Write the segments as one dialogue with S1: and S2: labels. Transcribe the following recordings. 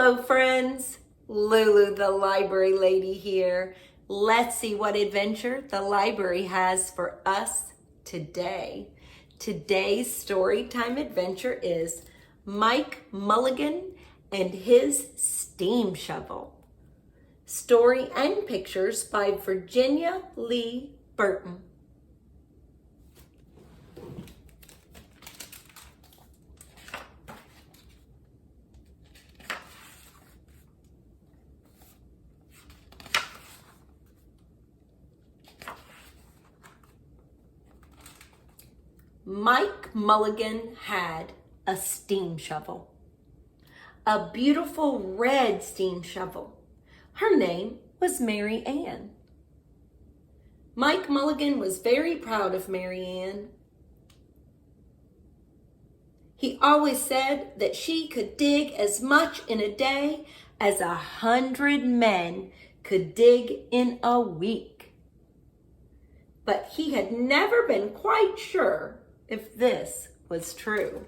S1: Hello friends, Lulu the library lady here. Let's see what adventure the library has for us today. Today's story time adventure is Mike Mulligan and his steam shovel. Story and pictures by Virginia Lee Burton. Mike Mulligan had a steam shovel, a beautiful red steam shovel. Her name was Mary Ann. Mike Mulligan was very proud of Mary Ann. He always said that she could dig as much in a day as 100 men could dig in a week. But he had never been quite sure if this was true.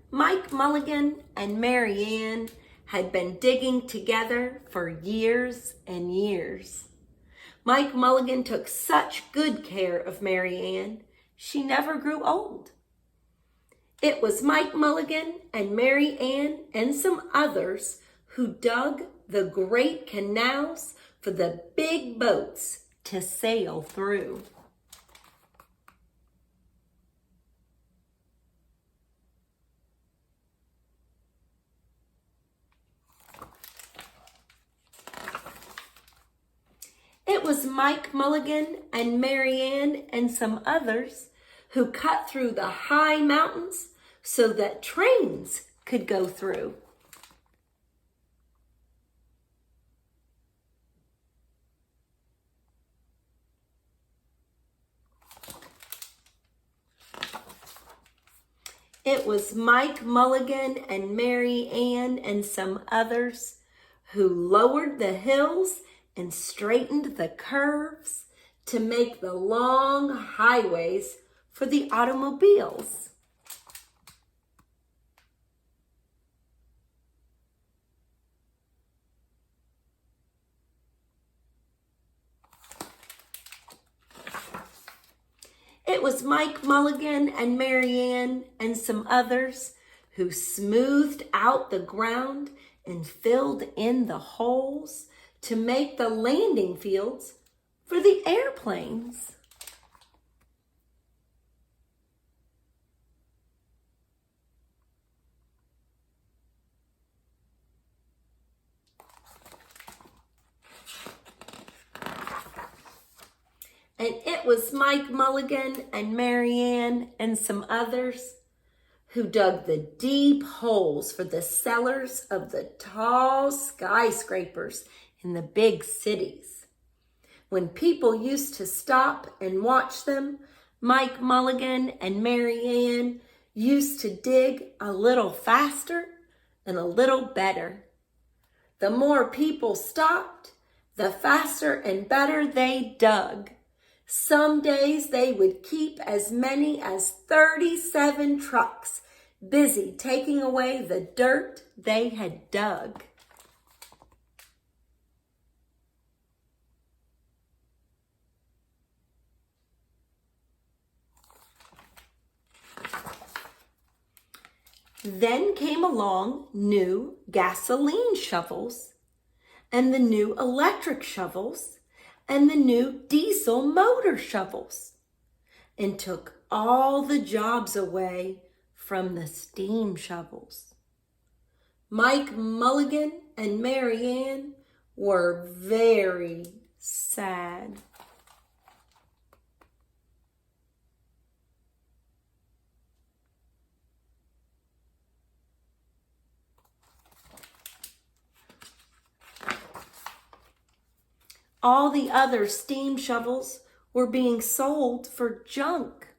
S1: Mike Mulligan and Mary Ann had been digging together for years and years. Mike Mulligan took such good care of Mary Ann, she never grew old. It was Mike Mulligan and Mary Ann and some others who dug the great canals for the big boats to sail through. It was Mike Mulligan and Mary Ann and some others who cut through the high mountains so that trains could go through. It was Mike Mulligan and Mary Ann and some others who lowered the hills and straightened the curves to make the long highways for the automobiles. It was Mike Mulligan and Mary Ann and some others who smoothed out the ground and filled in the holes to make the landing fields for the airplanes. And it was Mike Mulligan and Mary Ann and some others who dug the deep holes for the cellars of the tall skyscrapers in the big cities. When people used to stop and watch them, Mike Mulligan and Mary Ann used to dig a little faster and a little better. The more people stopped, the faster and better they dug. Some days they would keep as many as 37 trucks busy taking away the dirt they had dug. Then came along new gasoline shovels and the new electric shovels and the new diesel motor shovels, and took all the jobs away from the steam shovels. Mike Mulligan and Mary Ann were very sad. All the other steam shovels were being sold for junk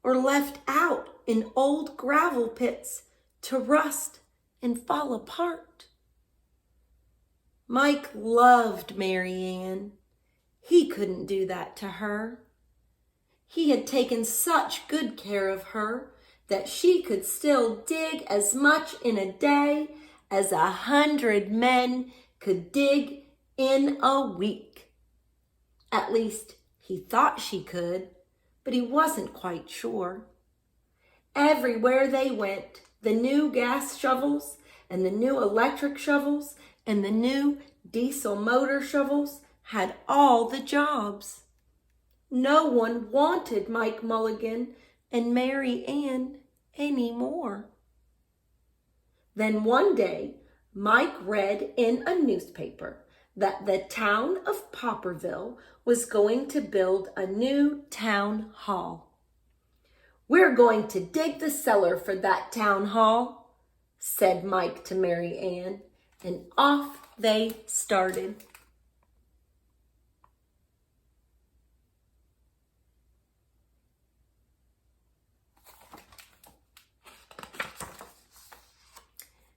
S1: or left out in old gravel pits to rust and fall apart. Mike loved Marianne. He couldn't do that to her. He had taken such good care of her that she could still dig as much in a day as 100 men could dig in a week. At least he thought she could, but he wasn't quite sure. Everywhere they went, the new gas shovels and the new electric shovels and the new diesel motor shovels had all the jobs. No one wanted Mike Mulligan and Mary Ann anymore. Then one day, Mike read in a newspaper that the town of Popperville was going to build a new town hall. "We're going to dig the cellar for that town hall," said Mike to Mary Ann, and off they started.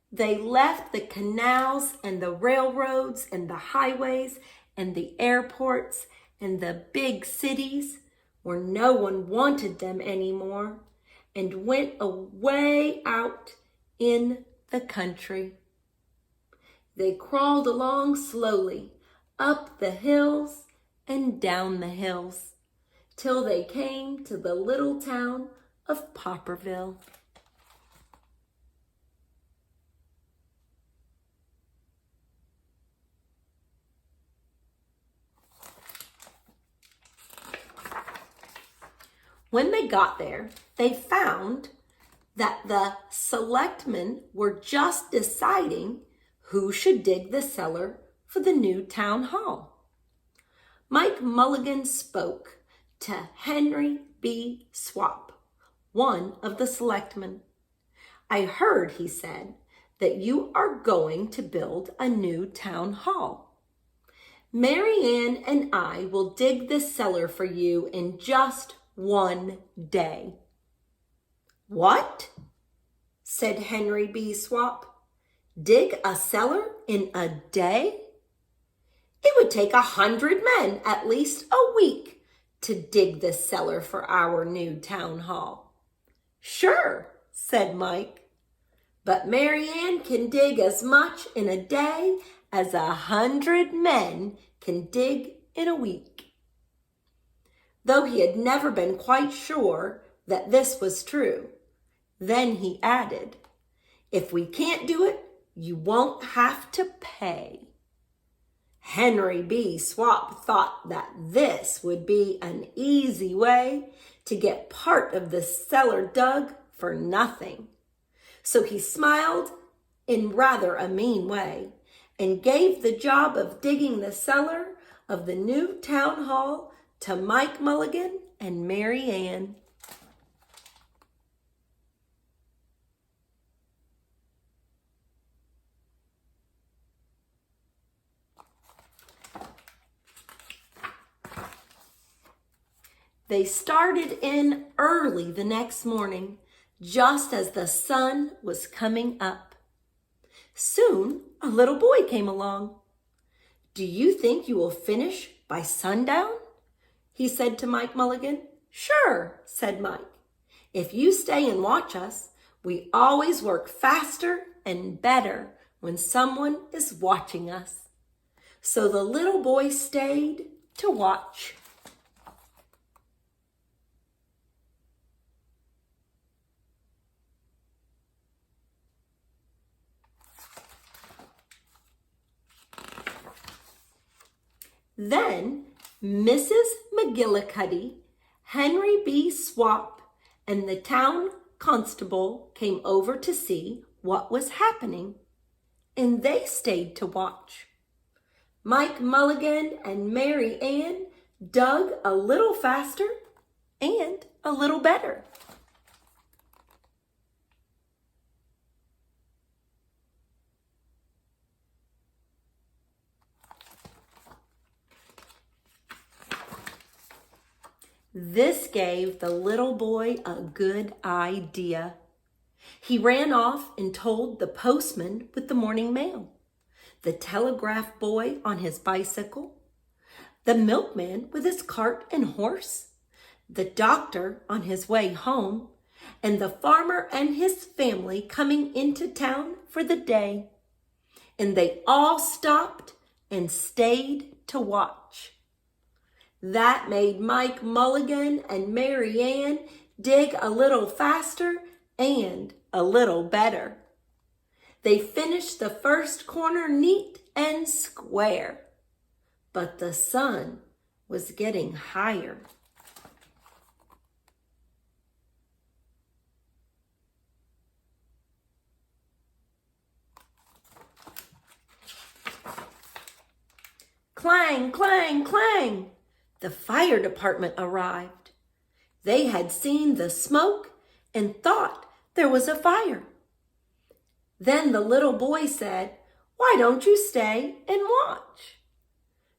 S1: They left the canals and the railroads and the highways and the airports and the big cities where no one wanted them anymore and went away out in the country. They crawled along slowly up the hills and down the hills till they came to the little town of Popperville. When they got there, they found that the selectmen were just deciding who should dig the cellar for the new town hall. Mike Mulligan spoke to Henry B. Swap, one of the selectmen. "I heard," he said, "that you are going to build a new town hall. Mary Ann and I will dig the cellar for you in just one day." "What?" said Henry B. Swap. "Dig a cellar in a day? It would take 100 men at least a week to dig the cellar for our new town hall." "Sure," said Mike, "but Mary Ann can dig as much in a day as 100 men can dig in a week." Though he had never been quite sure that this was true, then he added, "If we can't do it, you won't have to pay." Henry B. Swap thought that this would be an easy way to get part of the cellar dug for nothing. So he smiled in rather a mean way and gave the job of digging the cellar of the new town hall to Mike Mulligan and Mary Ann. They started in early the next morning, just as the sun was coming up. Soon, a little boy came along. "Do you think you will finish by sundown?" he said to Mike Mulligan. "Sure," said Mike. "If you stay and watch us, we always work faster and better when someone is watching us." So the little boy stayed to watch. Then Mrs. McGillicuddy, Henry B. Swap, and the town constable came over to see what was happening, and they stayed to watch. Mike Mulligan and Mary Ann dug a little faster and a little better. This gave the little boy a good idea. He ran off and told the postman with the morning mail. the telegraph boy on his bicycle, the milkman with his cart and horse, the doctor on his way home, and the farmer and his family coming into town for the day. And they all stopped and stayed to watch. That made Mike Mulligan and Mary Ann dig a little faster and a little better. They finished the first corner neat and square, but the sun was getting higher. Clang, clang, clang! The fire department arrived. They had seen the smoke and thought there was a fire. Then the little boy said, "Why don't you stay and watch?"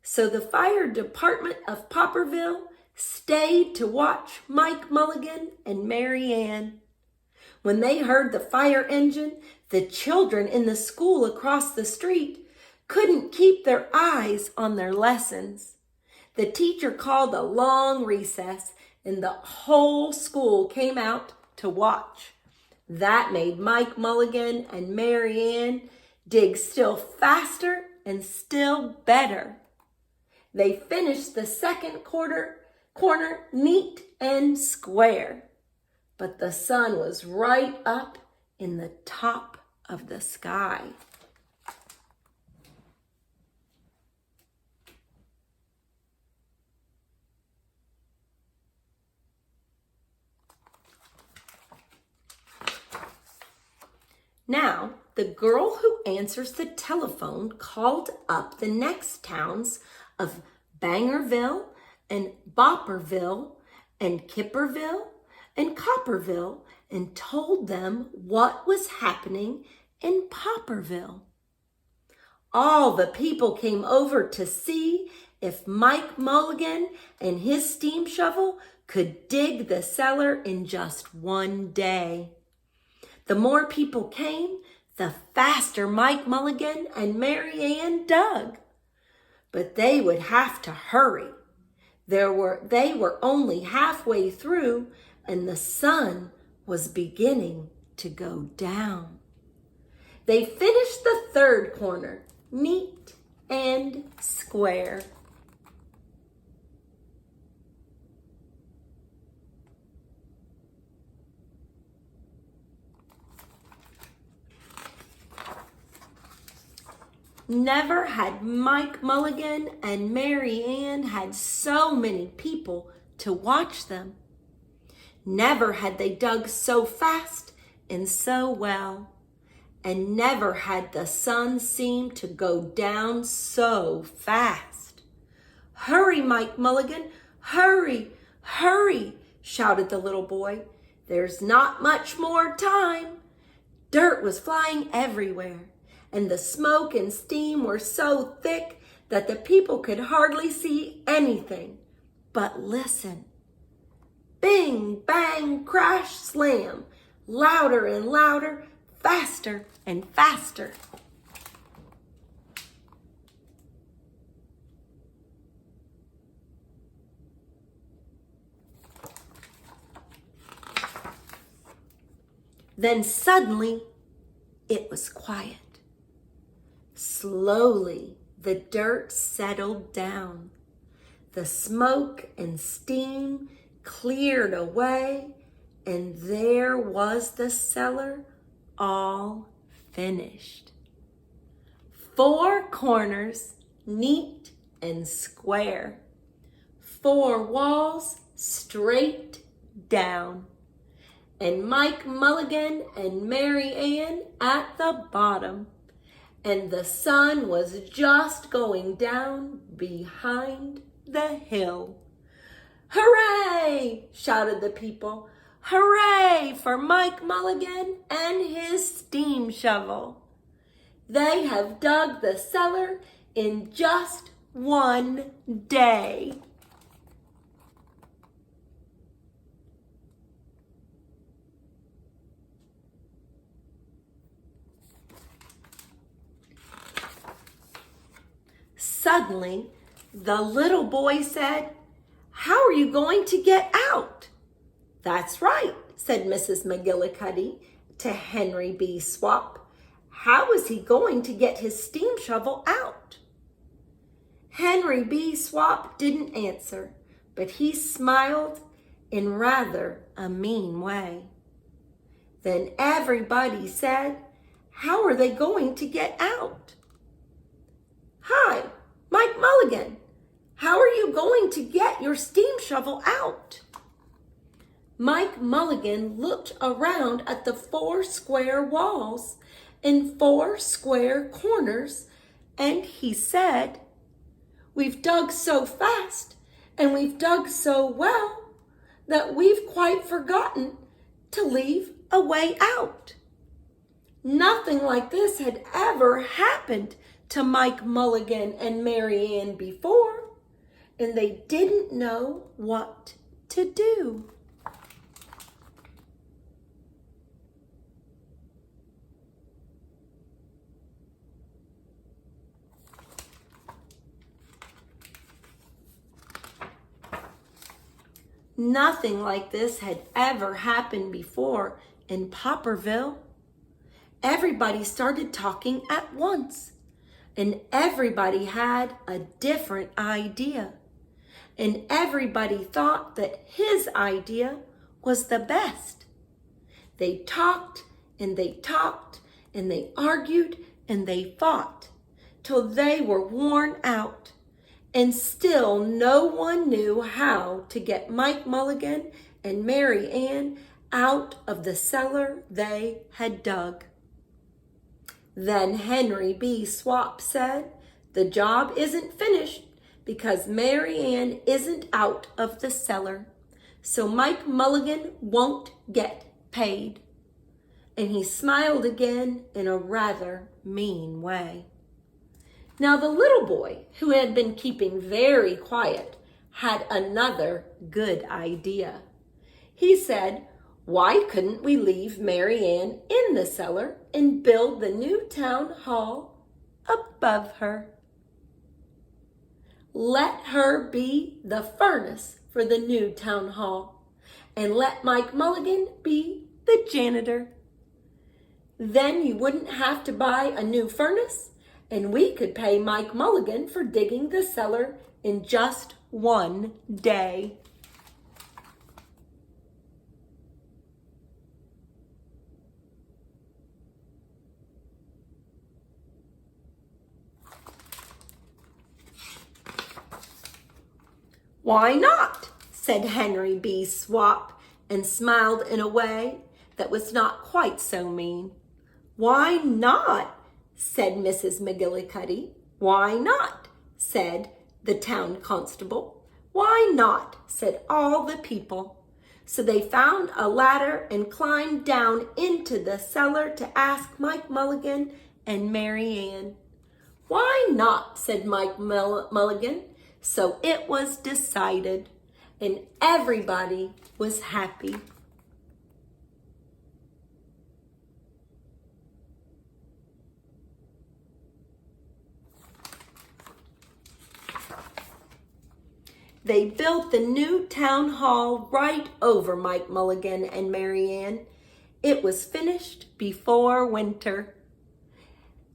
S1: So the fire department of Popperville stayed to watch Mike Mulligan and Mary Ann. When they heard the fire engine, the children in the school across the street couldn't keep their eyes on their lessons. The teacher called a long recess and the whole school came out to watch. That made Mike Mulligan and Mary Ann dig still faster and still better. They finished the second corner neat and square, but the sun was right up in the top of the sky. Now, the girl who answers the telephone called up the next towns of Bangerville and Bopperville and Kipperville and Copperville and told them what was happening in Popperville. All the people came over to see if Mike Mulligan and his steam shovel could dig the cellar in just one day. The more people came, the faster Mike Mulligan and Mary Ann dug. But they would have to hurry. They were only halfway through and the sun was beginning to go down. They finished the third corner, neat and square. Never had Mike Mulligan and Mary Ann had so many people to watch them. Never had they dug so fast and so well. And never had the sun seemed to go down so fast. "Hurry, Mike Mulligan, hurry, hurry," shouted the little boy. "There's not much more time." Dirt was flying everywhere, and the smoke and steam were so thick that the people could hardly see anything. But listen. Bing, bang, crash, slam, louder and louder, faster and faster. Then suddenly, it was quiet. Slowly, the dirt settled down. The smoke and steam cleared away, and there was the cellar all finished. 4 corners, neat and square. 4 walls straight down. And Mike Mulligan and Mary Ann at the bottom. And the sun was just going down behind the hill. "Hooray!" shouted the people. "Hooray for Mike Mulligan and his steam shovel. They have dug the cellar in just one day." Suddenly, the little boy said, "How are you going to get out?" "That's right," said Mrs. McGillicuddy to Henry B. Swap. "How is he going to get his steam shovel out?" Henry B. Swap didn't answer, but he smiled in rather a mean way. Then everybody said, "How are they going to get out?" "Hi, Mike Mulligan, how are you going to get your steam shovel out?" Mike Mulligan looked around at the 4 square walls and 4 square corners, and he said, "We've dug so fast and we've dug so well that we've quite forgotten to leave a way out." Nothing like this had ever happened to Mike Mulligan and Mary Ann before, and they didn't know what to do. Nothing like this had ever happened before in Popperville. Everybody started talking at once, and everybody had a different idea, and everybody thought that his idea was the best. They talked and they talked and they argued and they fought till they were worn out. And still no one knew how to get Mike Mulligan and Mary Ann out of the cellar they had dug. Then Henry B. Swap said, "The job isn't finished because Mary Ann isn't out of the cellar, so Mike Mulligan won't get paid." And he smiled again in a rather mean way. Now the little boy, who had been keeping very quiet, had another good idea. He said, "Why couldn't we leave Mary Ann in the cellar and build the new town hall above her? Let her be the furnace for the new town hall, and let Mike Mulligan be the janitor. Then you wouldn't have to buy a new furnace, and we could pay Mike Mulligan for digging the cellar in just one day." "Why not?" said Henry B. Swap, and smiled in a way that was not quite so mean. "Why not?" said Mrs. McGillicuddy. "Why not?" said the town constable. "Why not?" said all the people. So they found a ladder and climbed down into the cellar to ask Mike Mulligan and Mary Ann. "Why not?" said Mike Mulligan. So it was decided, and everybody was happy. They built the new town hall right over Mike Mulligan and Mary Ann. It was finished before winter.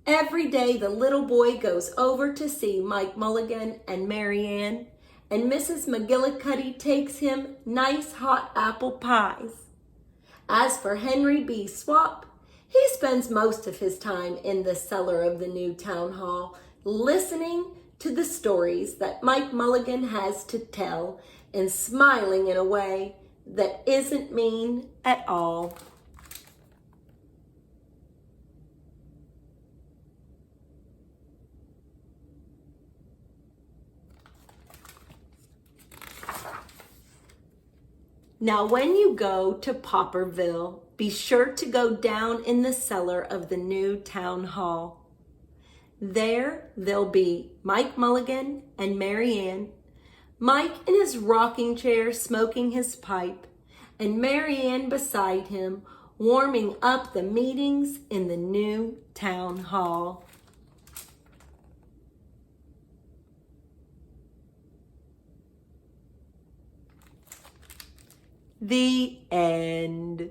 S1: Every day the little boy goes over to see Mike Mulligan and Mary Ann, and Mrs. McGillicuddy takes him nice hot apple pies. As for Henry B. Swap, he spends most of his time in the cellar of the new town hall, listening to the stories that Mike Mulligan has to tell and smiling in a way that isn't mean at all. Now, when you go to Popperville, be sure to go down in the cellar of the new town hall. There, there'll be Mike Mulligan and Mary Ann, Mike in his rocking chair smoking his pipe, and Mary Ann beside him, warming up the meetings in the new town hall. The end.